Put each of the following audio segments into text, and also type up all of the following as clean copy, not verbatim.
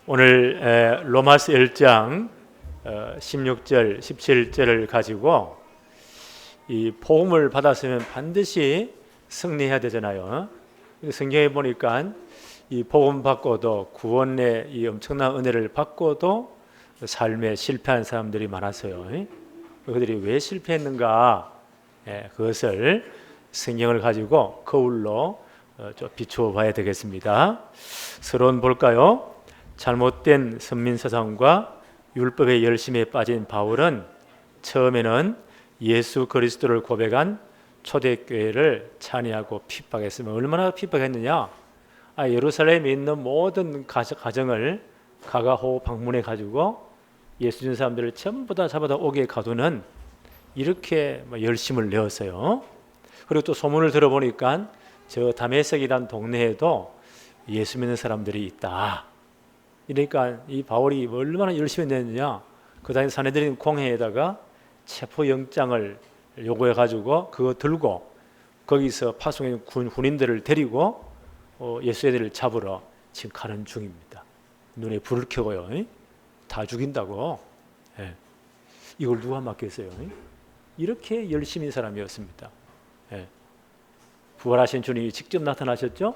오늘 로마서 1장 16절, 17절을 가지고 이 복음을 받았으면 반드시 승리해야 되잖아요. 성경에 보니까 이 복음 받고도 구원의 이 엄청난 은혜를 받고도 삶에 실패한 사람들이 많았어요. 그들이 왜 실패했는가? 그것을 성경을 가지고 거울로 좀 비추어 봐야 되겠습니다. 서론 볼까요? 잘못된 선민사상과 율법의 열심에 빠진 바울은 처음에는 예수 그리스도를 고백한 초대교회를 찬양하고 핍박했으면 얼마나 핍박했느냐? 예루살렘에 있는 모든 가정을 가가호 방문해 가지고 예수 믿는 사람들을 전부 다 잡아다 오게 가두는 이렇게 열심을 내었어요. 그리고 또 소문을 들어보니까 저 다메섹이라는 동네에도 예수 믿는 사람들이 있다. 그러니까 이 바울이 얼마나 열심히 냈느냐? 그 다음에 사내들인 공회에다가 체포영장을 요구해 가지고 그거 들고 거기서 파송해 군인들을 데리고 예수애들을 잡으러 지금 가는 중입니다. 눈에 불을 켜고요. 다 죽인다고. 이걸 누가 맡겠어요? 이렇게 열심인 사람이었습니다. 부활하신 주님이 직접 나타나셨죠?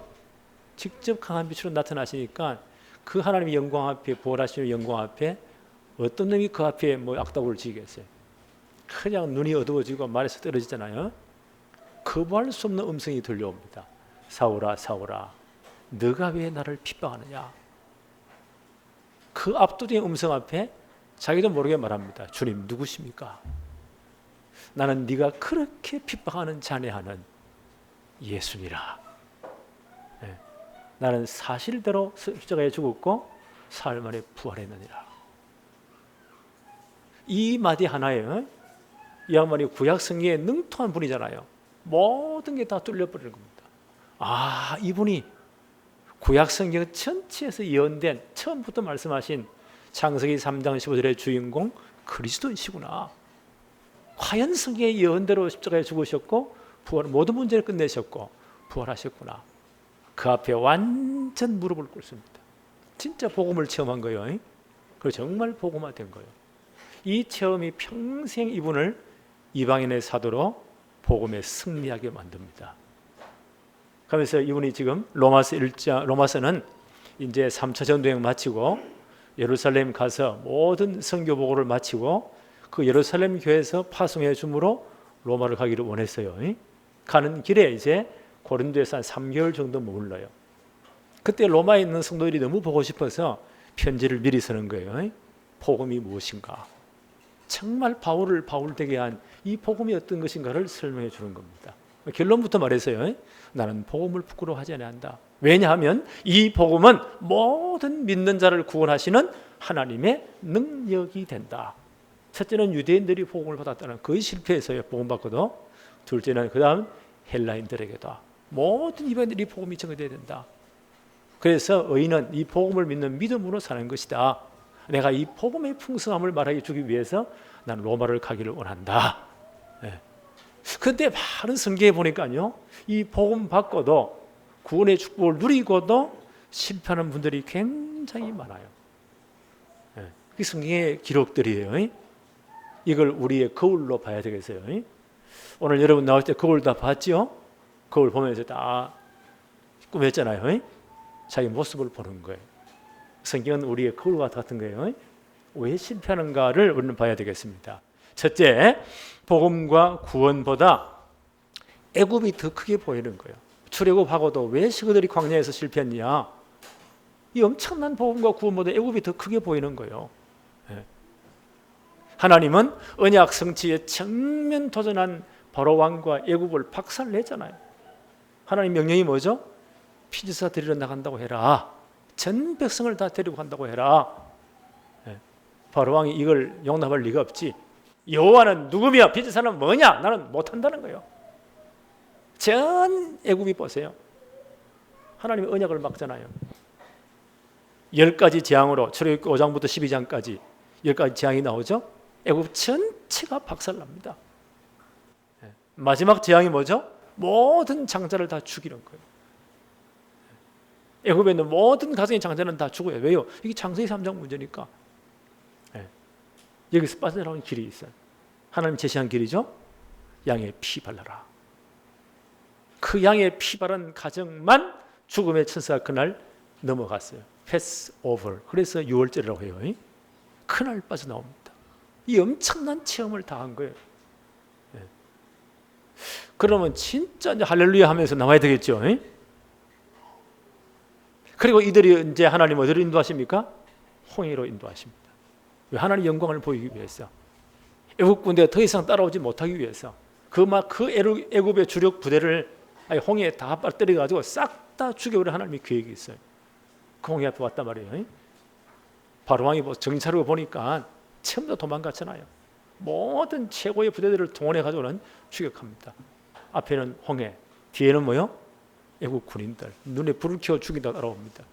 직접 강한 빛으로 나타나시니까 그 하나님의 영광 앞에, 부활하신 영광 앞에 어떤 놈이 그 앞에 악다구를 지겠어요? 그냥 눈이 어두워지고 말에서 떨어지잖아요. 거부할 수 없는 음성이 들려옵니다. 사울아, 사울아, 너가 왜 나를 핍박하느냐? 그 압도적인 음성 앞에 자기도 모르게 말합니다. 주님 누구십니까? 나는 네가 그렇게 핍박하는 자네하는 예수니라. 나는 사실대로 십자가에 죽었고 사흘 만에 부활했느니라. 이 마디 하나에 이 양반이 구약 성경에 능통한 분이잖아요. 모든 게 다 뚫려버리는 겁니다. 이분이 구약 성경 전체에서 예언된 처음부터 말씀하신 창세기 3장 15절의 주인공 그리스도이시구나. 과연 성경의 예언대로 십자가에 죽으셨고 모든 문제를 끝내셨고 부활하셨구나. 그 앞에 완전 무릎을 꿇습니다. 진짜 복음을 체험한 거예요. 그리고 정말 복음화 된 거예요. 이 체험이 평생 이분을 이방인의 사도로 복음에 승리하게 만듭니다. 그러면서 이분이 지금 로마서는 이제 3차 전도행 마치고 예루살렘 가서 모든 선교 보고를 마치고 그 예루살렘 교회에서 파송해 줌으로 로마를 가기를 원했어요. 가는 길에 이제 고린도에서 한 3개월 정도 머물러요. 그때 로마에 있는 성도들이 너무 보고 싶어서 편지를 미리 쓰는 거예요. 복음이 무엇인가? 정말 바울을 바울되게 한 이 복음이 어떤 것인가를 설명해 주는 겁니다. 결론부터 말해서요. 나는 복음을 부끄러워하지 않는다. 왜냐하면 이 복음은 모든 믿는 자를 구원하시는 하나님의 능력이 된다. 첫째는 유대인들이 복음을 받았다는 거의 실패해서요. 복음 받고도. 둘째는 그 다음 헬라인들에게도 모든 이방인들이 복음이 전개돼야 된다. 그래서 의인은 이 복음을 믿는 믿음으로 사는 것이다. 내가 이 복음의 풍성함을 말하게 주기 위해서 난 로마를 가기를 원한다. 그런데 많은 성경에 보니까요, 이 복음 받고도 구원의 축복을 누리고도 실패하는 분들이 굉장히 많아요. 이 성경의 기록들이에요. 이걸 우리의 거울로 봐야 되겠어요. 오늘 여러분 나올 때 거울 다 봤죠? 거울 보면서 다 꾸몄잖아요. 자기 모습을 보는 거예요. 성경은 우리의 거울과 같은 거예요. 왜 실패하는가를 우리는 봐야 되겠습니다. 첫째, 복음과 구원보다 애굽이 더 크게 보이는 거예요. 출애굽하고도 왜 식구들이 광야에서 실패했냐? 이 엄청난 복음과 구원보다 애굽이 더 크게 보이는 거예요. 하나님은 언약 성취에 정면 도전한 바로 왕과 애굽을 박살냈잖아요. 하나님 명령이 뭐죠? 피지사 데리러 나간다고 해라. 전 백성을 다 데리고 간다고 해라. 바로 왕이 이걸 용납할 리가 없지. 여호와는 누구며 피지사는 뭐냐? 나는 못한다는 거예요. 전 애굽이 보세요. 하나님의 언약을 막잖아요. 10가지 재앙으로 출애굽기 5장부터 12장까지 10가지 재앙이 나오죠. 애굽 전체가 박살납니다. 마지막 재앙이 뭐죠? 모든 장자를 다 죽이는 거예요. 애굽에 있는 모든 가정의 장자는 다 죽어요. 왜요? 이게 창세기 3장 문제니까. 네. 여기서 빠져나오는 길이 있어요. 하나님 제시한 길이죠. 양의 피 발라라. 그 양의 피 바른 가정만 죽음의 천사가 그날 넘어갔어요. 패스 오버. 그래서 6월절이라고 해요. 그날 빠져나옵니다. 이 엄청난 체험을 다 한 거예요. 네. 그러면 진짜 이제 할렐루야 하면서 나와야 되겠죠. 그리고 이들이 이제 하나님 어디로 인도하십니까? 홍해로 인도하십니다. 왜? 하나님 영광을 보이기 위해서. 애국 군대가 더 이상 따라오지 못하기 위해서. 그 애굽의 주력 부대를 홍해에 다 빠뜨려가지고 싹 다 죽여버릴 하나님의 계획이 있어요. 그 홍해 앞에 왔단 말이에요. 바로왕이 정신 차리고 보니까 전부 다 도망갔잖아요. 모든 최고의 부대들을 동원해가지고는 추격합니다. 앞에는 홍해, 뒤에는 뭐요? 애국 군인들 눈에 불을 켜워 죽이다 따라옵니다.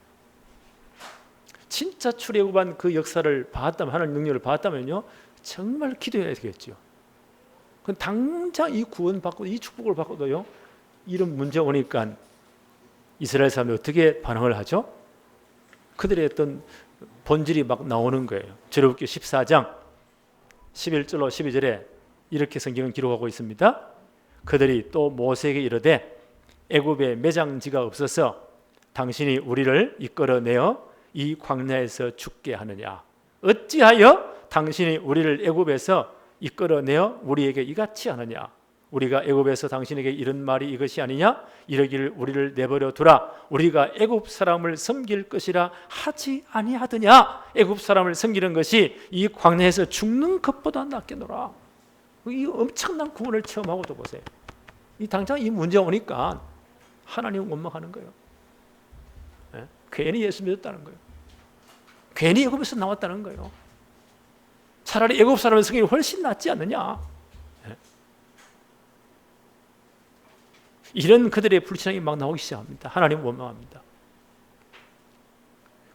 진짜 출애굽한 그 역사를 봤다면, 하나님 능력을 봤다면요, 정말 기도해야 되겠죠. 그건 당장 이 구원 받고 이 축복을 받고도요, 이런 문제 오니까 이스라엘 사람들이 어떻게 반응을 하죠? 그들의 어떤 본질이 막 나오는 거예요. 출애굽기 14장 11절로 12절에 이렇게 성경은 기록하고 있습니다. 그들이 또 모세에게 이르되 애굽에 매장지가 없어서 당신이 우리를 이끌어내어 이 광야에서 죽게 하느냐? 어찌하여 당신이 우리를 애굽에서 이끌어내어 우리에게 이같이 하느냐? 우리가 애굽에서 당신에게 이런 말이 이것이 아니냐? 이러기를 우리를 내버려 두라. 우리가 애굽 사람을 섬길 것이라 하지 아니하더냐? 애굽 사람을 섬기는 것이 이 광야에서 죽는 것보다 낫겠노라. 이 엄청난 구원을 체험하고도 보세요. 이 당장 이 문제 오니까 하나님 원망하는 거예요. 네? 괜히 예수 믿었다는 거예요. 괜히 애굽에서 나왔다는 거예요. 차라리 애굽 사람의 성경이 훨씬 낫지 않느냐. 네? 이런 그들의 불신앙이 막 나오기 시작합니다. 하나님 원망합니다.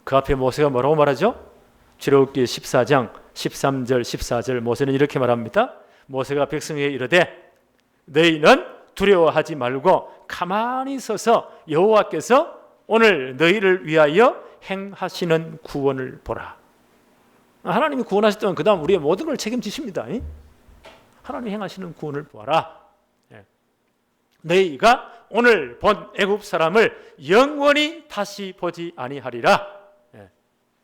그 앞에 모세가 뭐라고 말하죠? 출애굽기 14장 13절 14절 모세는 이렇게 말합니다. 모세가 백성에게 이르되 너희는 두려워하지 말고 가만히 서서 여호와께서 오늘 너희를 위하여 행하시는 구원을 보라. 하나님이 구원하셨다면 그 다음 우리의 모든 걸 책임지십니다. 하나님이 행하시는 구원을 보아라. 너희가 오늘 본 애굽 사람을 영원히 다시 보지 아니하리라.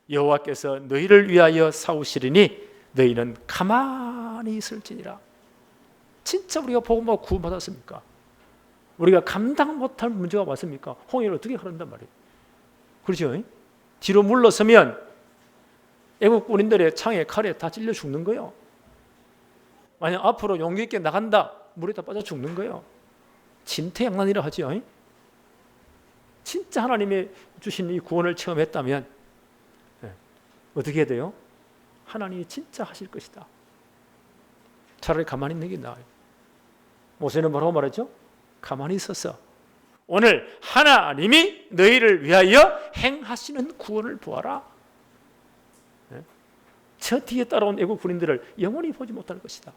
여호와께서 너희를 위하여 싸우시리니 너희는 가만히 있을지니라. 진짜 우리가 복음을 구원받았습니까? 우리가 감당 못할 문제가 왔습니까? 홍해를 어떻게 흐른단 말이에요. 그렇죠? 뒤로 물러서면 애국 군인들의 창에 칼에 다 찔려 죽는 거예요. 만약 앞으로 용기 있게 나간다, 물에 다 빠져 죽는 거예요. 진퇴양난이라 하죠. 진짜 하나님의 주신 이 구원을 체험했다면 어떻게 해야 돼요? 하나님이 진짜 하실 것이다. 차라리 가만히 있는 게 나아요. 모세는 뭐라고 말했죠? 가만히 있어서 오늘 하나님이 너희를 위하여 행하시는 구원을 보아라. 저 뒤에 따라온 애국 군인들을 영원히 보지 못할 것이다.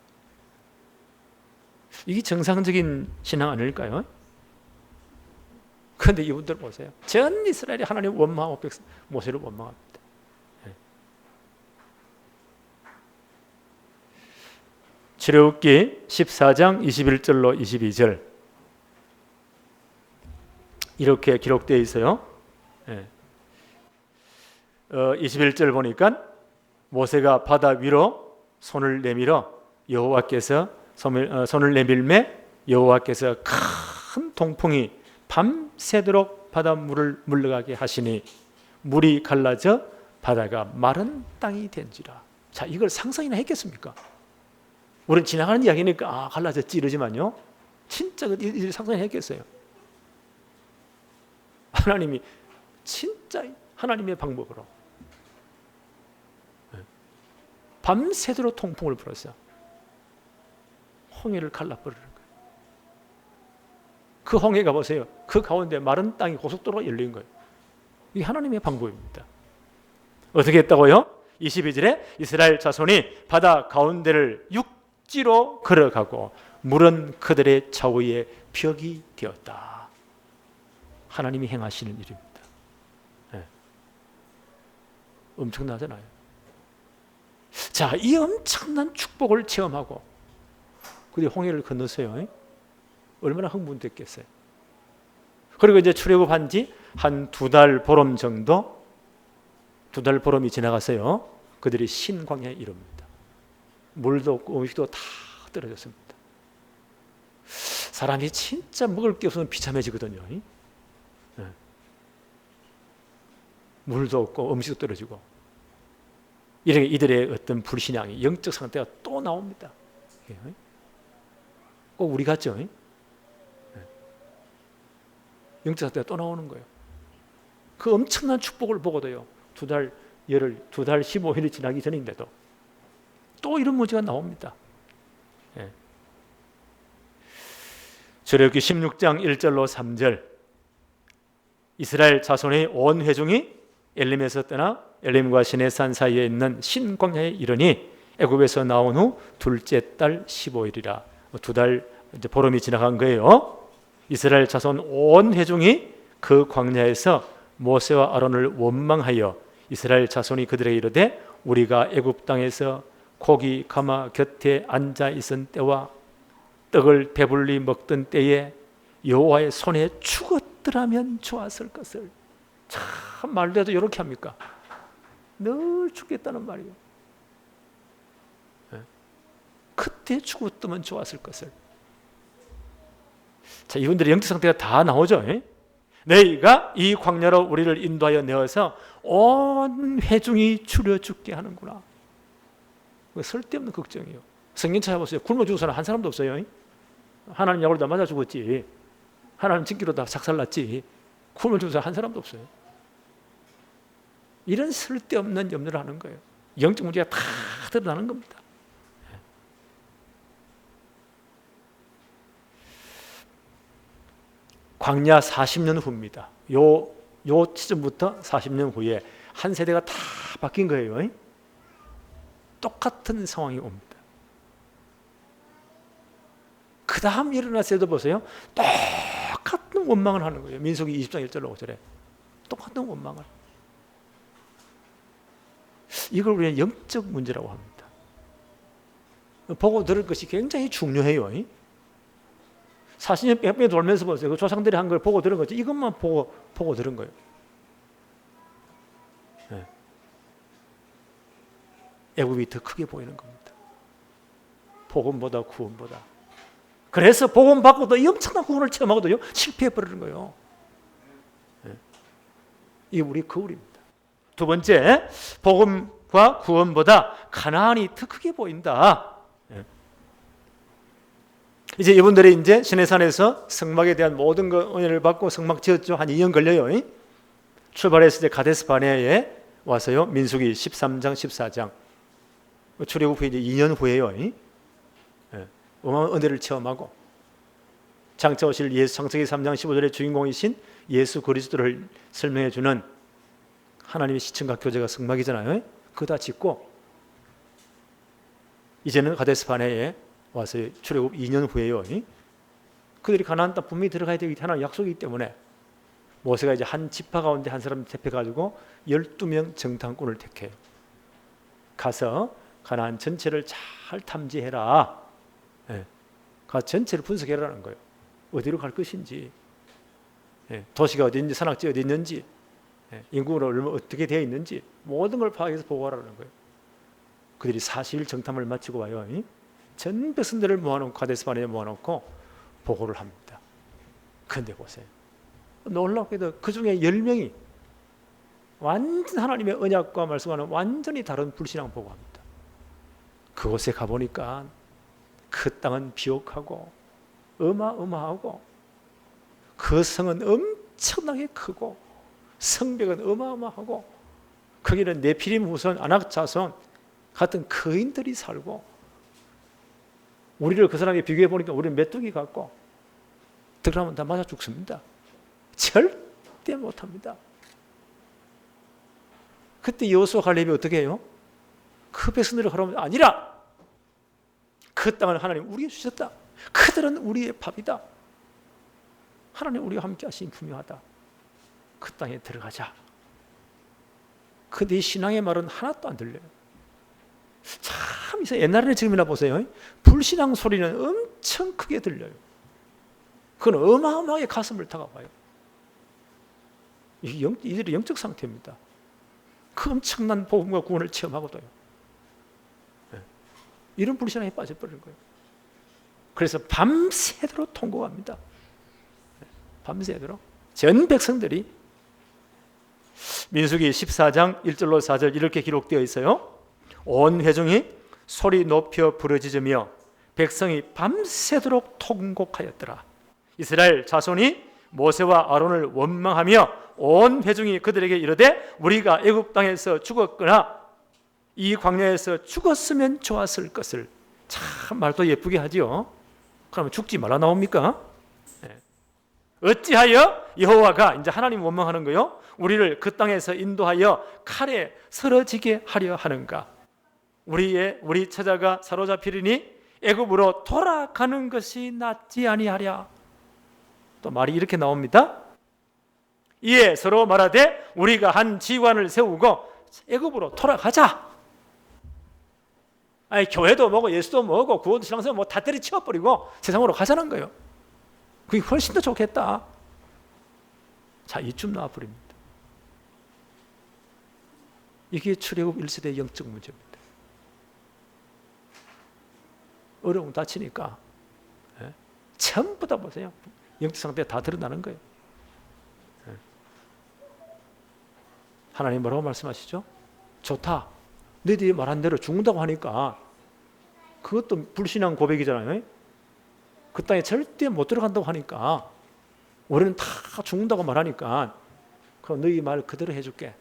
이게 정상적인 신앙 아닐까요? 그런데 이분들 보세요. 전 이스라엘이 하나님 원망하고 모세를 원망합니다. 출애굽기 14장 21절로 22절 이렇게 기록되어 있어요. 21절 보니까 모세가 바다 위로 손을 내밀어 여호와께서 손을 내밀매 여호와께서 큰 동풍이 밤새도록 바닷물을 물러가게 하시니 물이 갈라져 바다가 마른 땅이 된지라. 자, 이걸 상상이나 했겠습니까? 우리는 지나가는 이야기니까 갈라졌지 이러지만요, 진짜 이들이 상상이 했겠어요? 하나님이 진짜 하나님의 방법으로 밤새도록 통풍을 불었어요. 홍해를 갈라버리는 거예요. 그 홍해가 보세요. 그 가운데 마른 땅이 고속도로가 열린 거예요. 이게 하나님의 방법입니다. 어떻게 했다고요? 22절에 이스라엘 자손이 바다 가운데를 육지로 걸어가고 물은 그들의 좌우에 벽이 되었다. 하나님이 행하시는 일입니다. 엄청나잖아요. 자, 이 엄청난 축복을 체험하고 그들이 홍해를 건넜어요. 얼마나 흥분됐겠어요. 그리고 이제 출애굽한 지 한 2달 보름 정도, 2달 보름이 지나갔어요. 그들이 신광야에 이릅니다. 물도 없고 음식도 다 떨어졌습니다. 사람이 진짜 먹을 게 없으면 비참해지거든요. 물도 없고 음식도 떨어지고, 이렇게 이들의 어떤 불신앙이, 영적 상태가 또 나옵니다. 꼭 우리 같죠? 영적 상태가 또 나오는 거예요. 그 엄청난 축복을 보고도요, 2달 15일이 지나기 전인데도 또 이런 문제가 나옵니다. 출애굽기 16장 1절로 3절, 이스라엘 자손의 온 회중이 엘림에서 떠나 엘림과 시내산 사이에 있는 신광야에 이르니 애굽에서 나온 후 둘째 달 15일이라. 2달 이제 보름이 지나간 거예요. 이스라엘 자손 온 회중이 그 광야에서 모세와 아론을 원망하여 이스라엘 자손이 그들에게 이르되 우리가 애굽 땅에서 고기 가마 곁에 앉아 있은 때와 떡을 배불리 먹던 때에 여호와의 손에 죽었더라면 좋았을 것을. 참, 말도 해도 이렇게 합니까? 늘 죽겠다는 말이에요. 그때 죽었으면 좋았을 것을. 자, 이분들의 영적 상태가 다 나오죠. 너희가 이 광야로 우리를 인도하여 내어서 온 회중이 추려 죽게 하는구나. 쓸데없는 걱정이에요. 성경 찾아보세요. 굶어 죽은 사람 한 사람도 없어요. 하나님 약으로 다 맞아 죽었지. 하나님 징기로 다 작살났지. 굶어 죽은 사람 한 사람도 없어요. 이런 쓸데없는 염려를 하는 거예요. 영적 문제가 다 드러나는 겁니다. 광야 40년 후입니다. 요 시점부터 40년 후에 한 세대가 다 바뀐 거예요. 똑같은 상황이 옵니다. 그 다음 일어날 때도 보세요. 똑같은 원망을 하는 거예요. 민수기 20장 1절로 5절에 똑같은 원망을. 이걸 우리는 영적 문제라고 합니다. 보고 들을 것이 굉장히 중요해요. 40년 뺑뺑 돌면서 보세요. 그 조상들이 한 걸 보고 들은 거지. 이것만 보고 들은 거예요. 애굽이 더 크게 보이는 겁니다. 복음보다 구원보다. 그래서 복음 받고도 이 엄청난 구원을 체험하고도요, 실패해버리는 거예요. 이게 우리 거울입니다. 두 번째, 복음과 구원보다 가나안이 더 크게 보인다. 이제 이분들이 이제 시내산에서 성막에 대한 모든 거 은혜를 받고 성막 지었죠. 한 2년 걸려요. 출발해서 이제 가데스 바네아에 와서요. 민수기 13장 14장 출애굽 후에 이제 2년 후에요. 어마어마한 은혜를 체험하고 장차 오실 예수, 창세기 3장 15절의 주인공이신 예수 그리스도를 설명해 주는 하나님의 시청각 교제가 성막이잖아요. 그거 다 짓고 이제는 가데스 바네아에 와서 출애굽 2년 후에요. 그들이 가나안 땅 분명히 들어가야 되기 하나님 약속이기 때문에 모세가 이제 한 지파 가운데 한 사람 택해가지고 12명 정탐꾼을 택해요. 가서 가나안 전체를 잘 탐지해라. 가 전체를 분석해라는 거예요. 어디로 갈 것인지, 도시가 어디 있는지, 산악지 어디 있는지, 인구가 어떻게 되어 있는지 모든 걸 파악해서 보고하라는 거예요. 그들이 사실 정탐을 마치고 와요. 전 백성들을 모아놓고 가데스 바네아에 모아놓고 보고를 합니다. 그런데 보세요. 놀랍게도 그 중에 10명이 완전 하나님의 언약과 말씀과는 완전히 다른 불신앙 보고합니다. 그곳에 가보니까 그 땅은 비옥하고 어마어마하고 그 성은 엄청나게 크고 성벽은 어마어마하고 거기는 네피림 후손, 아낙 자손 같은 거인들이 살고 우리를 그 사람이 비교해 보니까 우리는 메뚜기 같고 들어가면 다 맞아 죽습니다. 절대 못합니다. 그때 여호수아 갈렙이 어떻게 해요? 그 백성들을 하라면 아니라 그 땅을 하나님 우리에게 주셨다. 그들은 우리의 밥이다. 하나님 우리와 함께 하시니 분명하다. 그 땅에 들어가자. 근데 이 신앙의 말은 하나도 안 들려요. 참 옛날에는 지금이나 보세요. 불신앙 소리는 엄청 크게 들려요. 그건 어마어마하게 가슴을 다가와요. 이들의 영적 상태입니다. 그 엄청난 복음과 구원을 체험하고도요. 이런 불신앙에 빠져버린 거예요. 그래서 밤새도록 통곡합니다. 밤새도록 전 백성들이. 민수기 14장 1절로 4절 이렇게 기록되어 있어요. 온 회중이 소리 높여 부르짖으며 백성이 밤새도록 통곡하였더라. 이스라엘 자손이 모세와 아론을 원망하며 온 회중이 그들에게 이르되 우리가 애굽 땅에서 죽었거나 이 광야에서 죽었으면 좋았을 것을. 참 말도 예쁘게 하지요. 그러면 죽지 말라 나옵니까? 어찌하여 여호와가, 이제 하나님 원망하는 거요, 우리를 그 땅에서 인도하여 칼에 쓰러지게 하려 하는가? 우리 처자가 사로잡히리니 애굽으로 돌아가는 것이 낫지 아니하랴. 또 말이 이렇게 나옵니다. 이에 서로 말하되 우리가 한 지관을 세우고 애굽으로 돌아가자. 아니, 교회도 뭐고 예수도 뭐고 구원도 신앙생활 뭐 다 때려치워버리고 세상으로 가자는 거예요. 그게 훨씬 더 좋겠다. 자, 이쯤 나와버립니다. 이게 출애굽 1세대의 영적 문제입니다. 어려움 다치니까 전부 다 보세요. 영적 상태가 다 드러나는 거예요. 하나님 뭐라고 말씀하시죠? 좋다. 너희들이 말한 대로 죽는다고 하니까 그것도 불신앙 고백이잖아요. 그 땅에 절대 못 들어간다고 하니까 우리는 다 죽는다고 말하니까 그럼 너희 말 그대로 해줄게.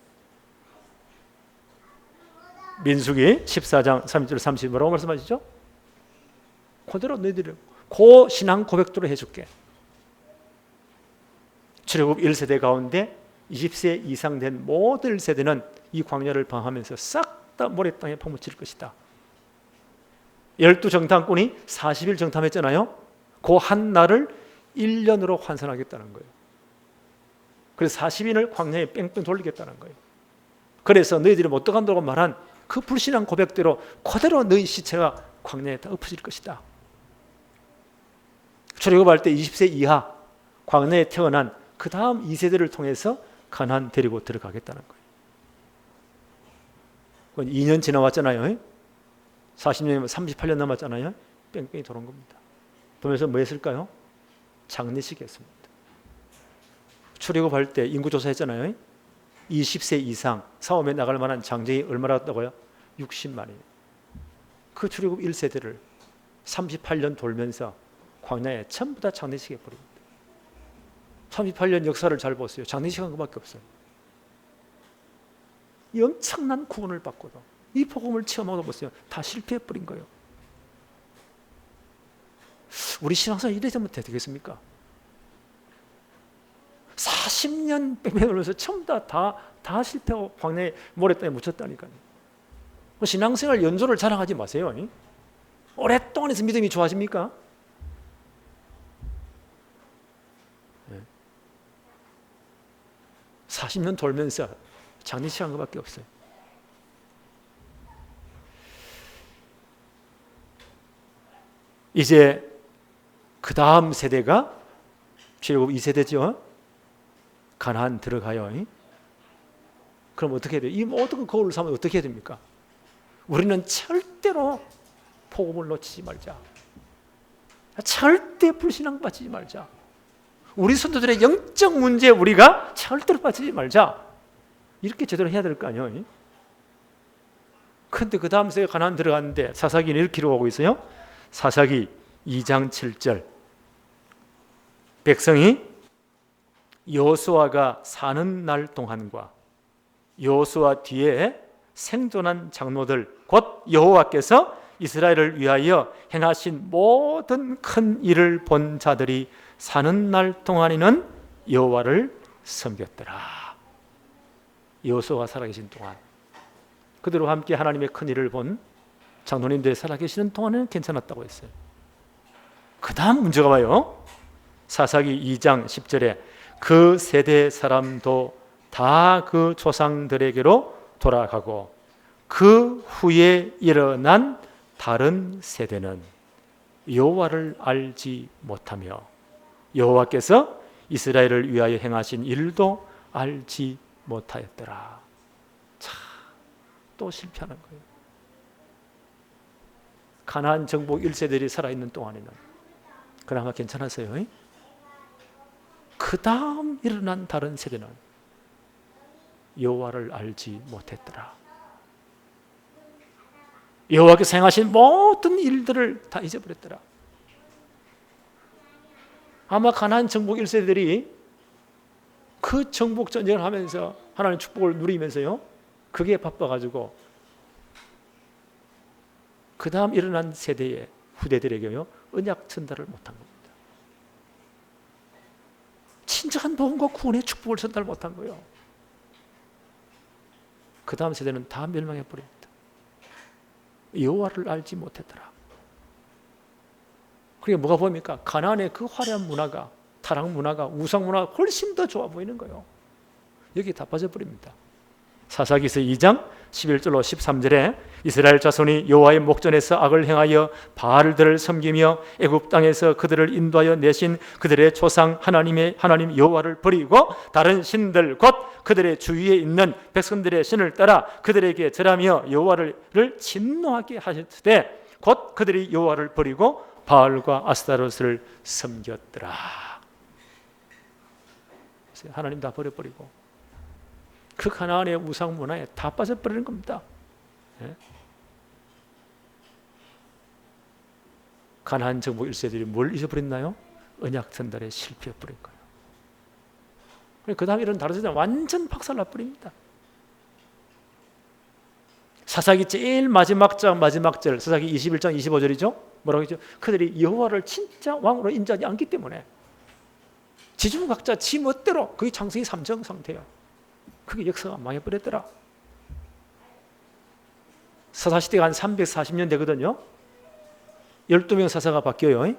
민수기 14장 30절 30 뭐라고 말씀하시죠? 그대로 너희들이 그 신앙 고백대로 해줄게. 출애굽 1세대 가운데 20세 이상 된 모든 세대는 이 광야를 방하면서 싹 다 모래 땅에 파묻힐 것이다. 12정탐꾼이 40일 정탐했잖아요. 그 한 날을 1년으로 환산하겠다는 거예요. 그래서 40일을 광야에 뺑뺑 돌리겠다는 거예요. 그래서 너희들이 못 들어간다고 말한 그 불신앙 고백대로 그대로 너희 시체가 광야에 다 엎어질 것이다. 출애굽할 때 20세 이하 광야에 태어난 그 다음 2세대를 통해서 가나안 데리고 들어가겠다는 거예요. 2년 지나왔잖아요. 40년이면 38년 남았잖아요. 뺑뺑이 돌아온 겁니다. 돌면서 뭐 했을까요? 장례식 했습니다. 출애굽할 때 인구조사 했잖아요. 20세 이상 싸움에 나갈 만한 장정이 얼마나 왔다고요? 60만이에요. 그 출애굽 1세대를 38년 돌면서 광야에 전부 다 장례식 해버립니다. 38년 역사를 잘 보세요. 장례식 한 것밖에 없어요. 이 엄청난 구원을 받고도 이 복음을 체험하고 보세요. 다 실패해버린 거예요. 우리 신앙생활 이래 되면 되겠습니까? 40년 뺑뺑 돌면서 전부 다 실패하고 광야에 모래땅에 묻혔다니까요. 신앙생활 연조를 자랑하지 마세요. 오랫동안 해서 믿음이 좋아집니까? 40년 돌면서 장례식 한 것밖에 없어요. 이제 그 다음 세대가 출애굽 2세대죠. 가나안 들어가요. 그럼 어떻게 해야 돼요? 이 모든 거울을 삼으면 어떻게 해야 됩니까? 우리는 절대로 복음을 놓치지 말자. 절대 불신앙 빠지지 말자. 우리 성도들의 영적 문제에 우리가 절대로 빠지지 말자. 이렇게 제대로 해야 될 거 아니에요. 그런데 그 다음 세대가 가나안 들어갔는데 사사기는 이렇게 기록하고 있어요. 사사기 2장 7절 백성이 여호수아가 사는 날 동안과 여호수아 뒤에 생존한 장로들 곧 여호와께서 이스라엘을 위하여 행하신 모든 큰 일을 본 자들이 사는 날 동안에는 여호와를 섬겼더라. 여호수아가 살아계신 동안 그들과 함께 하나님의 큰 일을 본 장로님들이 살아계시는 동안에는 괜찮았다고 했어요. 그 다음 문제가 와요. 사사기 2장 10절에 그 세대 사람도 다 그 조상들에게로 돌아가고 그 후에 일어난 다른 세대는 여호와를 알지 못하며 여호와께서 이스라엘을 위하여 행하신 일도 알지 못하였더라. 자, 또 실패하는 거예요. 가나안 정복 1세들이 살아있는 동안에는 그나마 괜찮았어요. 그 다음 일어난 다른 세대는 여호와를 알지 못했더라. 여호와께서 행하신 모든 일들을 다 잊어버렸더라. 아마 가나안 정복 1세들이 그 정복 전쟁을 하면서 하나님의 축복을 누리면서요, 그게 바빠가지고 그 다음 일어난 세대의 후대들에게요 언약 전달을 못한 겁니다. 진정한 복음과 구원의 축복을 전달 못한 거예요. 그 다음 세대는 다 멸망해 버립니다. 여호와를 알지 못했더라. 그게 뭐가 보입니까? 가나안의 그 화려한 문화가, 타락 문화가, 우상 문화가 훨씬 더 좋아 보이는 거예요. 여기 다 빠져버립니다. 사사기서 2장 11절로 13절에 이스라엘 자손이 여호와의 목전에서 악을 행하여 바알들을 섬기며 애굽 땅에서 그들을 인도하여 내신 그들의 조상 하나님 여호와를 버리고 다른 신들 곧 그들의 주위에 있는 백성들의 신을 따라 그들에게 절하며 여호와를 진노하게 하셨을 곧 그들이 여호와를 버리고 바알과 아스타롯을 섬겼더라. 하나님 다 버려버리고 그 가나안의 우상 문화에 다 빠져버리는 겁니다. 가나안 정복 1세들이 뭘 잊어버렸나요? 언약 전달에 실패해버린 거예요. 그 다음에 이런 다른 세대는 완전 박살나버립니다. 사사기 제일 마지막 절 사사기 21장 25절이죠. 뭐라고 했죠? 그들이 여호와를 진짜 왕으로 인정하지 않기 때문에 지중각자 지 멋대로 그게 창세기 3정 상태예요. 그게 역사가 망해버렸더라. 사사시대가 한 340년 되거든요. 12명 사사가 바뀌어요.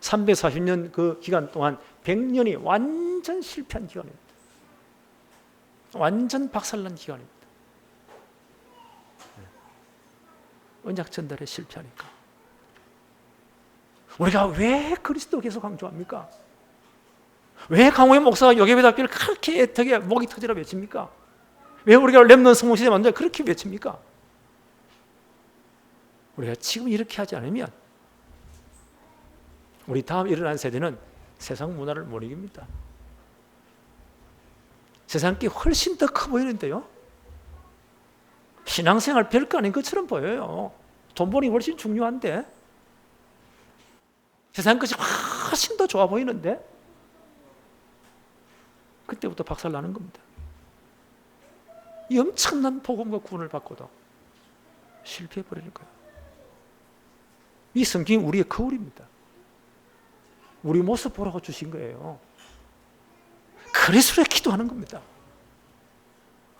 340년 그 기간 동안 100년이 완전 실패한 기간입니다. 완전 박살난 기간입니다. 언약 전달에 실패하니까. 우리가 왜 그리스도 계속 강조합니까? 왜 강호의 목사가 요괴배답기를 그렇게 애타게 목이 터지라 외칩니까? 왜 우리가 렘넌트 성공시대 만들 그렇게 외칩니까? 우리가 지금 이렇게 하지 않으면 우리 다음 일어난 세대는 세상 문화를 못 이깁니다. 세상 게 훨씬 더 커 보이는데요, 신앙생활 별거 아닌 것처럼 보여요. 돈 버는 게 훨씬 중요한데 세상 것이 훨씬 더 좋아 보이는데 그때부터 박살나는 겁니다. 이 엄청난 복음과 구원을 받고도 실패해버리는 거예요. 이 성경이 우리의 거울입니다. 우리 모습 보라고 주신 거예요. 그래서 기도하는 겁니다.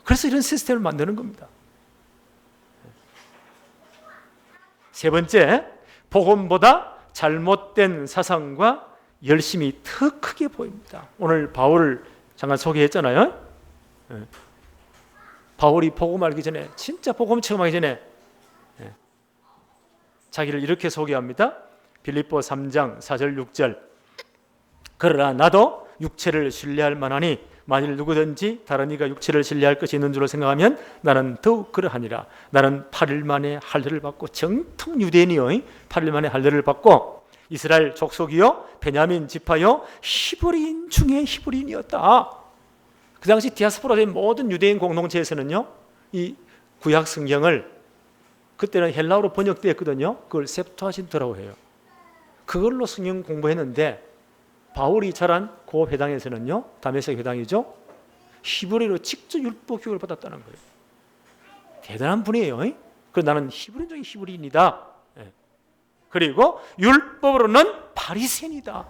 그래서 이런 시스템을 만드는 겁니다. 세 번째, 복음보다 잘못된 사상과 열심이 더 크게 보입니다. 오늘 바울을 잠깐 소개했잖아요. 바울이 복음 알기 전에, 진짜 복음 체험하기 전에 자기를 이렇게 소개합니다. 빌립보 3장 4절 6절. 그러나 나도 육체를 신뢰할 만하니 만일 누구든지 다른 이가 육체를 신뢰할 것이 있는 줄로 생각하면 나는 더욱 그러하니라. 나는 8일 만에 할례를 받고, 정통 유대인이요 8일 만에 할례를 받고 이스라엘 족속이요 베냐민 지파요 히브리인 중에 히브리인이었다. 그 당시 디아스포라된 모든 유대인 공동체에서는요, 이 구약 성경을 그때는 헬라어로 번역되었거든요. 그걸 셉투아진트라고 해요. 그걸로 성경 공부했는데 바울이 자란 그 회당에서는요, 다메섹 회당이죠, 히브리로 직접 율법 교육을 받았다는 거예요. 대단한 분이에요. 그래서 나는 히브리인 중에 히브리인이다. 그리고 율법으로는 바리새인이다.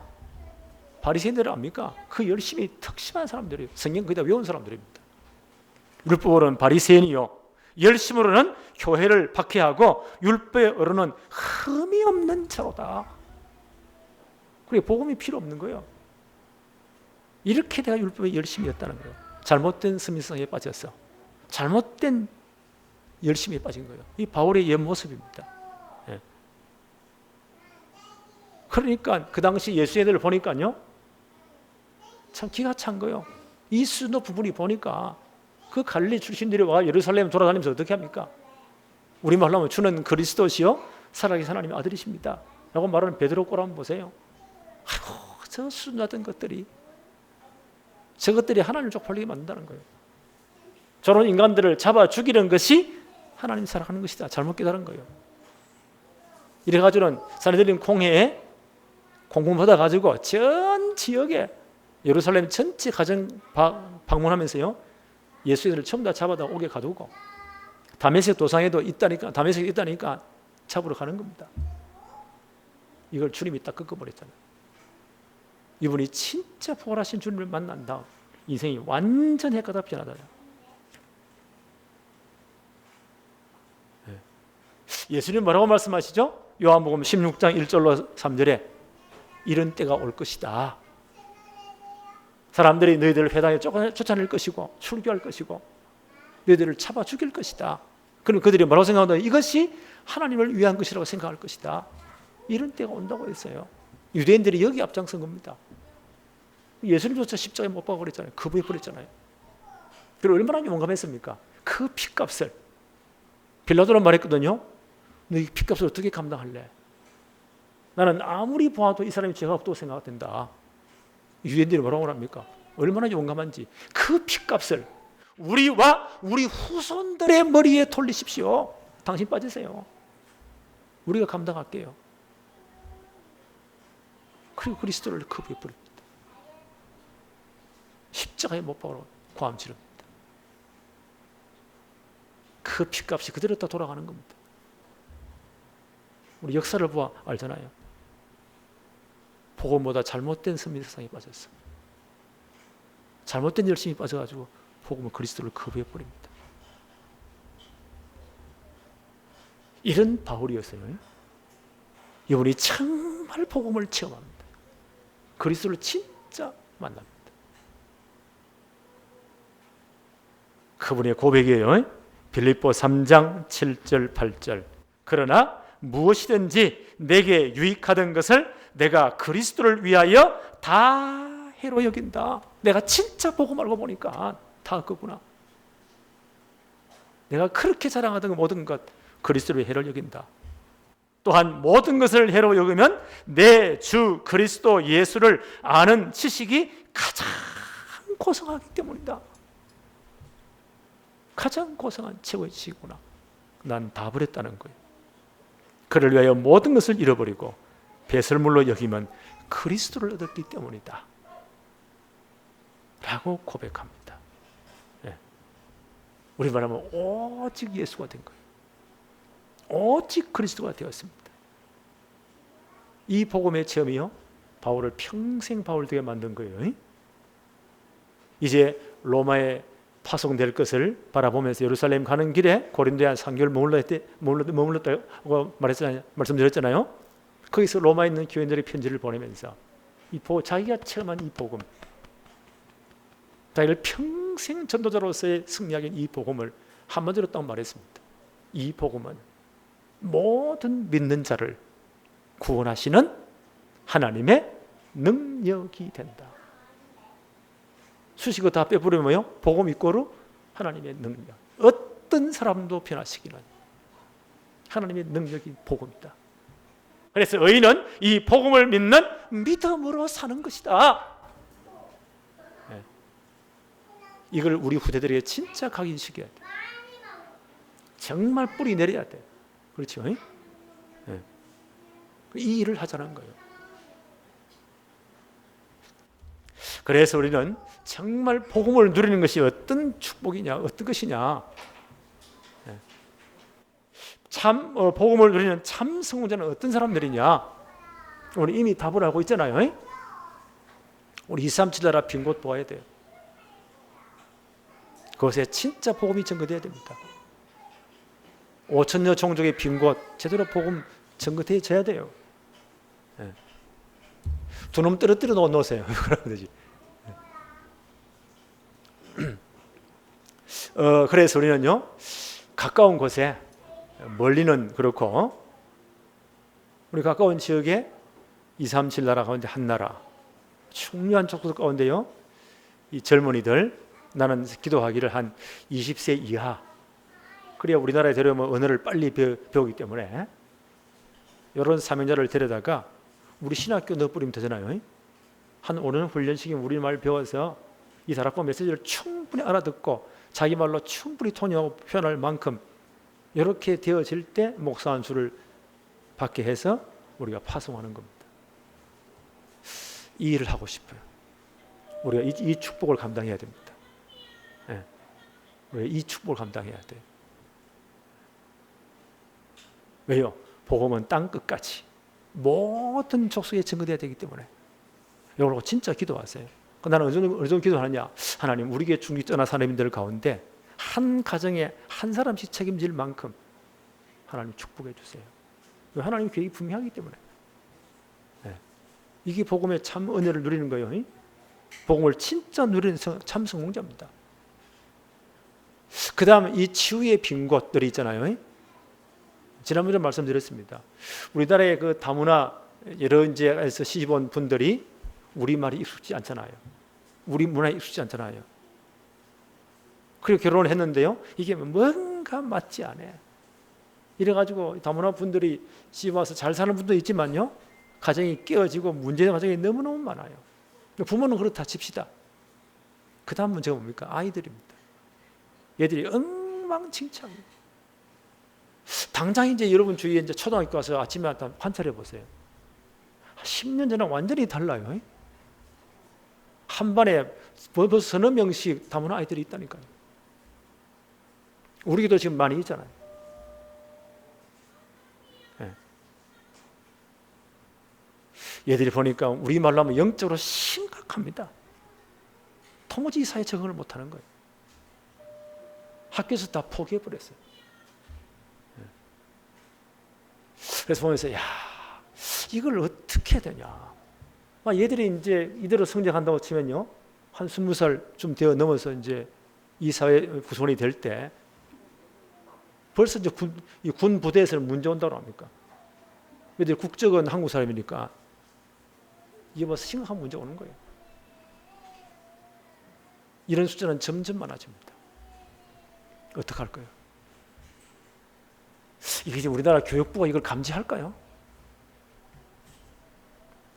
바리새인들은 압니까? 그 열심히 특심한 사람들이에요. 성경 거의 다 외운 사람들입니다. 율법으로는 바리새인이요, 열심으로는 교회를 박해하고 율법으로는 흠이 없는 자로다. 그게 복음이 필요 없는 거예요. 이렇게 내가 율법에 열심이었다는 거예요. 잘못된 스미성에 빠졌어. 잘못된 열심에 빠진 거예요. 이 바울의 옛 모습입니다. 예. 그러니까 그 당시 예수 애들을 보니까요, 참 기가 찬 거예요. 이 수 높은 분이 보니까 그 갈릴리 출신들이 와 예루살렘 돌아다니면서 어떻게 합니까? 우리말로 하면 주는 그리스도시요 살아계신 하나님의 아들이십니다 라고 말하는 베드로 꼴 한번 보세요. 아이고, 저 순하던 것들이, 저것들이 하나님을 쪽팔리게 만든다는 거예요. 저런 인간들을 잡아 죽이는 것이 하나님 사랑하는 것이다. 잘못 깨달은 거예요. 이래가지고는 산헤드린 공회에 공문 받아가지고 전 지역에 예루살렘 전체 가정 방문하면서요, 예수님을 전부 다 잡아다 옥에 가두고 다메섹 도상에도 있다니까, 다메섹에 있다니까 잡으러 가는 겁니다. 이걸 주님이 딱 꺾어버렸잖아요. 이분이 진짜 부활하신 주님을 만난 다음 인생이 완전 헷가닥 변하다. 예수님 뭐라고 말씀하시죠? 요한복음 16장 1절로 3절에 이런 때가 올 것이다. 사람들이 너희들을 회당에 쫓아낼 것이고 출교할 것이고 너희들을 잡아 죽일 것이다. 그럼 그들이 뭐라고 생각한다? 이것이 하나님을 위한 것이라고 생각할 것이다. 이런 때가 온다고 했어요. 유대인들이 여기 앞장선 겁니다. 예수님조차 십자가에 못 박아버렸잖아요. 거부해버렸잖아요. 그리고 얼마나 용감했습니까? 그 핏값을, 빌라도는 말했거든요. 너 이 핏값을 어떻게 감당할래? 나는 아무리 보아도 이 사람이 죄가 없다고 생각된다. 유대인들이 뭐라고 합니까? 얼마나 용감한지. 그 핏값을 우리와 우리 후손들의 머리에 돌리십시오. 당신 빠지세요. 우리가 감당할게요. 그리고 그리스도를 거부해버립니다. 십자가에 못 박아 고함 지릅니다. 그 핏값이 그대로 다 돌아가는 겁니다. 우리 역사를 보아 알잖아요. 복음보다 잘못된 선민 세상에 빠졌어. 잘못된 열심이 빠져가지고 복음은 그리스도를 거부해버립니다. 이런 바울이었어요. 이분이 정말 복음을 체험합니다. 그리스도를 진짜 만납니다. 그분의 고백이에요. 빌립보 3장 7절 8절. 그러나 무엇이든지 내게 유익하던 것을 내가 그리스도를 위하여 다 해로 여긴다. 내가 진짜 복음 알고 보니까 다 그구나. 내가 그렇게 자랑하던 모든 것 그리스도를 해로 여긴다. 또한 모든 것을 해로 여기면 내 주 그리스도 예수를 아는 지식이 가장 고상하기 때문이다. 가장 고상한 최고의 지식이구나. 난 다 버렸다는 거예요. 그를 위하여 모든 것을 잃어버리고 배설물로 여기면 그리스도를 얻었기 때문이다 라고 고백합니다. 네. 우리 말하면 오직 예수가 된 거예요. 오직 그리스도가 되었습니다. 이 복음의 체험이요, 바울을 평생 바울 되게 만든 거예요. 이제 로마에 파송될 것을 바라보면서 예루살렘 가는 길에 고린도에 한 3개월 머물렀다고 말씀드렸잖아요. 거기서 로마에 있는 교인들의 편지를 보내면서 자기가 체험한 이 복음, 자기를 평생 전도자로서의 승리하게 이 복음을 한마디로 딱 말했습니다. 이 복음은 모든 믿는 자를 구원하시는 하나님의 능력이 된다. 수식어 다 빼버리면요, 복음 이꼬르 하나님의 능력. 어떤 사람도 변화시키는 하나님의 능력이 복음이다. 그래서 의인은 이 복음을 믿는 믿음으로 사는 것이다. 네. 이걸 우리 후대들에게 진짜 각인시켜야 돼. 정말 뿌리 내려야 돼. 그렇죠? 네. 이 일을 하자는 거예요. 그래서 우리는 정말 복음을 누리는 것이 어떤 축복이냐, 어떤 것이냐. 참 복음을 누리는 참 성공자는 어떤 사람들이냐. 우리 이미 답을 알고 있잖아요. 우리 237 나라 빈 곳 보아야 돼요. 그것에 진짜 복음이 전거돼야 됩니다. 5천여 종족의 빈 곳 제대로 복음 전거돼야 돼요. 두 놈 떨어뜨려 놓으세요. 그러면 되지. 그래서 우리는요, 가까운 곳에, 멀리는 그렇고, 우리 가까운 지역에 2, 3, 7 나라 가운데 한 나라, 중요한 족속 가운데요, 이 젊은이들, 나는 기도하기를 한 20세 이하, 그래야 우리나라에 데려오면 언어를 빨리 배우기 때문에 이런 사명자를 데려다가 우리 신학교 넣어버리면 되잖아요. 한 5년 훈련시키면 우리말 배워서 이 다락방 메시지를 충분히 알아듣고 자기 말로 충분히 통역하고 표현할 만큼 이렇게 되어질 때 목사 한 수를 받게 해서 우리가 파송하는 겁니다. 이 일을 하고 싶어요. 우리가 이 축복을 감당해야 됩니다. 네. 우리가 이 축복을 감당해야 돼요. 왜요? 복음은 땅 끝까지 모든 족속에 증거돼야 되기 때문에 이걸 진짜 기도하세요. 나는 어느 정도 기도하느냐? 하나님, 우리 교회 중리 떠난 사람들 가운데 한 가정에 한 사람씩 책임질 만큼 하나님 축복해 주세요. 하나님 계획이 분명하기 때문에. 네. 이게 복음의 참 은혜를 누리는 거예요. 복음을 진짜 누리는 참 성공자입니다. 그 다음 이 치유의 빈 곳들이 있잖아요. 지난번에 말씀드렸습니다. 우리나라의 그 다문화 여러 인재에서 시집 온 분들이 우리말이 익숙지 않잖아요. 우리 문화에 익숙지 않잖아요. 그리고 결혼을 했는데요, 이게 뭔가 맞지 않아. 이래가지고 다문화 분들이 시집 와서 잘 사는 분도 있지만요, 가정이 깨어지고 문제된 가정이 너무너무 많아요. 부모는 그렇다 칩시다. 그 다음 문제가 뭡니까? 아이들입니다. 얘들이 엉망진창이에요. 당장 이제 여러분 주위에 이제 초등학교 가서 아침에 관찰해 보세요. 10년 전랑 완전히 달라요. 한 반에 벌써 서너 명씩 다문화 아이들이 있다니까요. 우리도 지금 많이 있잖아요. 네. 얘들이 보니까 우리말로 하면 영적으로 심각합니다. 도무지 이 사회에 적응을 못하는 거예요. 학교에서 다 포기해버렸어요. 그래서 보면서 야, 이걸 어떻게 해야 되냐. 얘들이 이제 이대로 성장한다고 치면요, 한 20살쯤 되어 넘어서 이제 이 사회 구성원이 될 때 벌써 이제 군 부대에서는 문제 온다고 합니까? 얘들 국적은 한국 사람이니까 이게 뭐 심각한 문제 오는 거예요. 이런 숫자는 점점 많아집니다. 어떡할까요? 이게 이제 우리나라 교육부가 이걸 감지할까요?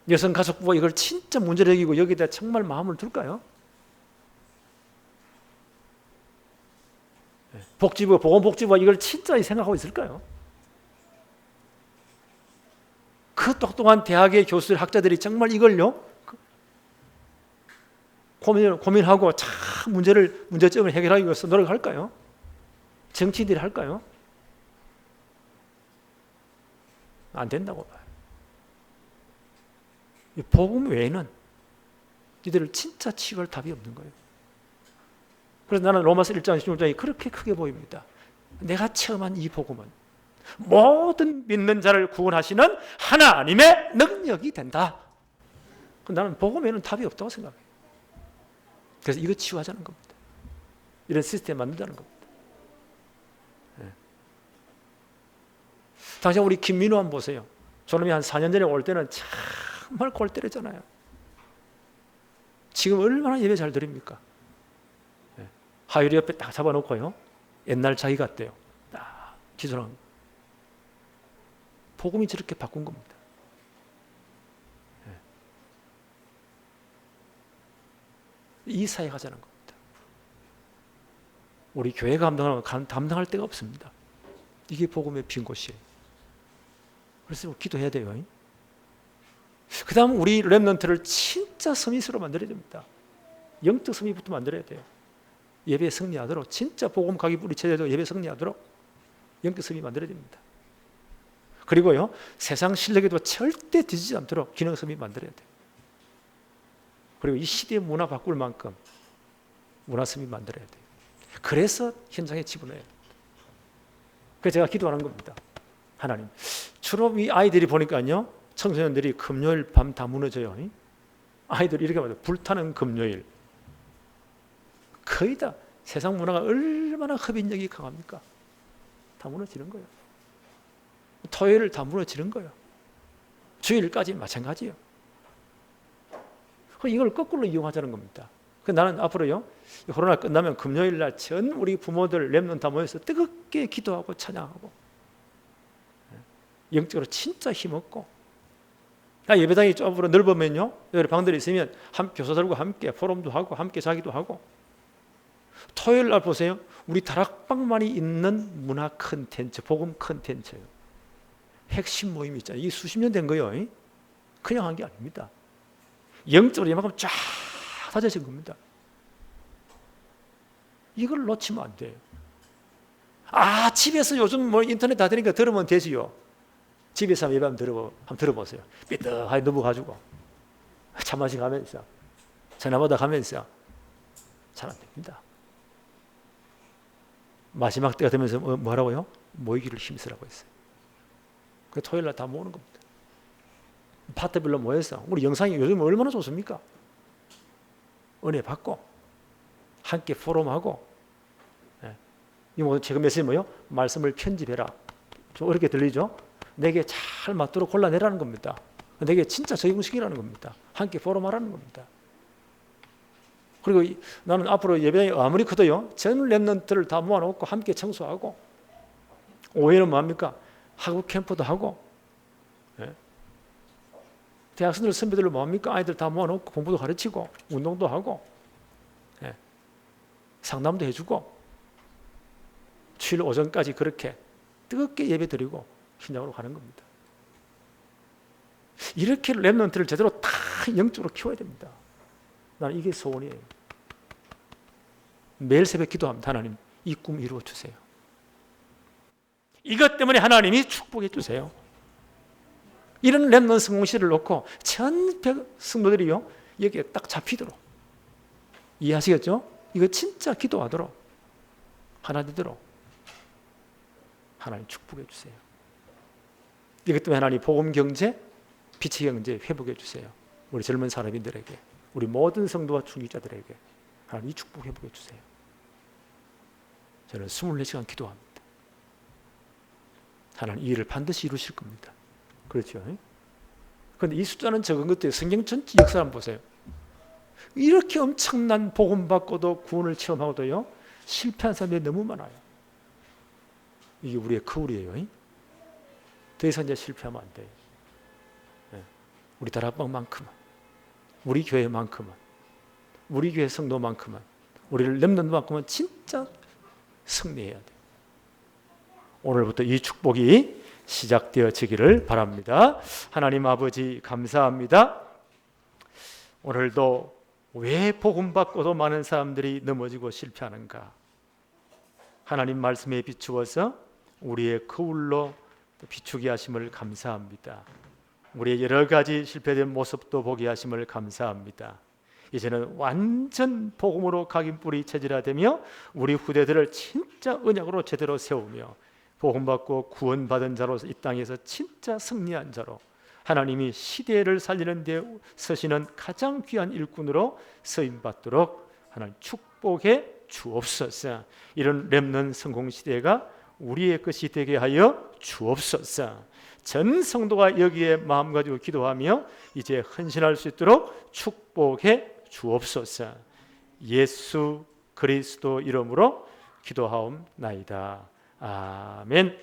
여성가족부가 이걸 진짜 문제를 여기고 여기다 정말 마음을 둘까요? 복지부, 보건복지부가 이걸 진짜 생각하고 있을까요? 그 똑똑한 대학의 교수들, 학자들이 정말 이걸요 고민하고 참 문제점을 해결하기 위해서 노력할까요? 정치인들이 할까요? 안 된다고 봐요. 복음 외에는 이들을 진짜 치유할 답이 없는 거예요. 그래서 나는 로마서 1장 16장이 그렇게 크게 보입니다. 내가 체험한 이 복음은 모든 믿는 자를 구원하시는 하나님의 능력이 된다. 나는 복음 외에는 답이 없다고 생각해요. 그래서 이거 치유하자는 겁니다. 이런 시스템 만든다는 겁니다. 당장 우리 김민우 한번 보세요. 저놈이 한 4년 전에 올 때는 정말 골 때렸잖아요. 지금 얼마나 예배 잘 드립니까? 하율이 옆에 딱 잡아놓고요, 옛날 자기 같대요. 딱 기술한 복음이 저렇게 바꾼 겁니다. 이 사회 가자는 겁니다. 우리 교회가 감당할 데가 없습니다. 이게 복음의 빈 곳이에요. 그래서 기도해야 돼요. 그 다음 우리 렘넌트를 진짜 서밋으로 만들어야 됩니다. 영적 서밋부터 만들어야 돼요. 예배에 승리하도록, 진짜 복음 가기 뿌리 체제도 예배에 승리하도록 영적 서밋 만들어야 됩니다. 그리고요, 세상 실력에도 절대 뒤지지 않도록 기능 서밋 만들어야 돼요. 그리고 이 시대의 문화 바꿀 만큼 문화 서밋 만들어야 돼요. 그래서 현장에 지분해야 됩니다. 그래서 제가 기도하는 겁니다. 하나님, 주로 이 아이들이 보니까요, 청소년들이 금요일 밤 다 무너져요. 아이들이 이렇게 말해요. 불타는 금요일. 거의 다 세상 문화가 얼마나 흡인력이 강합니까? 다 무너지는 거예요. 토요일을 다 무너지는 거예요. 주일까지 마찬가지예요. 이걸 거꾸로 이용하자는 겁니다. 나는 앞으로요, 코로나 끝나면 금요일 날 전 우리 부모들 렘넌트 다 모여서 뜨겁게 기도하고 찬양하고 영적으로 진짜 힘없고, 예배당이 좁으로 넓으면요, 여기 방들이 있으면 교사들과 함께 포럼도 하고 함께 자기도 하고, 토요일 날 보세요, 우리 다락방만이 있는 문화 컨텐츠, 복음 컨텐츠예요. 핵심 모임이 있잖아요. 이게 수십 년 된 거예요. 그냥 한 게 아닙니다. 영적으로 이만큼 쫙 다져진 겁니다. 이걸 놓치면 안 돼요. 집에서 요즘 뭐 인터넷 다 되니까 들으면 되지요. 집에서 예배 한번 들어보세요. 삐뚤하게 넘어가지고 차 마시고 가면서 전화 받아 가면서 잘 안 됩니다. 마지막 때가 되면서 뭐라고요? 모이기를 힘쓰라고 했어요. 그 토요일 날 다 모으는 겁니다. 파트별로 모여서, 우리 영상이 요즘 얼마나 좋습니까? 은혜 받고 함께 포럼하고, 이 뭐 최근 메시지 뭐요? 말씀을 편집해라. 좀 어렵게 들리죠? 내게 잘 맞도록 골라내라는 겁니다. 내게 진짜 적용시키라는 겁니다. 함께 포럼하라는 겁니다. 그리고 나는 앞으로 예배당이 아무리 커도요, 전 랩런트를 다 모아놓고 함께 청소하고, 오해는 뭐합니까? 학업 캠프도 하고, 대학생들 선배들로 뭐합니까? 아이들 다 모아놓고 공부도 가르치고 운동도 하고, 상담도 해주고, 주일 오전까지 그렇게 뜨겁게 예배 드리고 신앙으로 가는 겁니다. 이렇게 랩런트를 제대로 다 영적으로 키워야 됩니다. 나는 이게 소원이에요. 매일 새벽 기도합니다. 하나님, 이 꿈 이루어 주세요. 이것 때문에 하나님이 축복해 주세요. 이런 랩넌트 성공시를 놓고 전 성도들이요, 여기에 딱 잡히도록, 이해하시겠죠? 이거 진짜 기도하도록, 하나 되도록 하나님 축복해 주세요. 이것 때문에 하나님 복음 경제, 빛의 경제 회복해 주세요. 우리 젊은 사람들에게, 우리 모든 성도와 중직자들에게 하나님 이 축복 회복해 주세요. 저는 24시간 기도합니다. 하나님 이 일을 반드시 이루실 겁니다. 그렇죠? 그런데 이 숫자는 적은 것도 성경 전체 역사 한번 보세요. 이렇게 엄청난 복음 받고도 구원을 체험하고도요, 실패한 사람들이 너무 많아요. 이게 우리의 거울이에요. 더 이상 이제 실패하면 안 돼요. 우리 다락방만큼은, 우리 교회만큼은, 우리 교회 성도만큼은, 우리를 렘넌트만큼은 진짜 승리해야 돼요. 오늘부터 이 축복이 시작되어지기를 바랍니다. 하나님 아버지 감사합니다. 오늘도 왜 복음 받고도 많은 사람들이 넘어지고 실패하는가? 하나님 말씀에 비추어서 우리의 거울로 비추게 하심을 감사합니다. 우리의 여러 가지 실패된 모습도 보게 하심을 감사합니다. 이제는 완전 복음으로 각인뿌리 체질화되며 우리 후대들을 진짜 언약으로 제대로 세우며 복음받고 구원받은 자로서 이 땅에서 진짜 승리한 자로, 하나님이 시대를 살리는 데 서시는 가장 귀한 일꾼으로 쓰임받도록 하나님 축복해 주옵소서. 이런 렘넌트 성공시대가 우리의 것이 되게 하여 주옵소서. 전 성도가 여기에 마음 가지고 기도하며 이제 헌신할 수 있도록 축복해 주옵소서. 예수 그리스도 이름으로 기도하옵나이다. 아멘.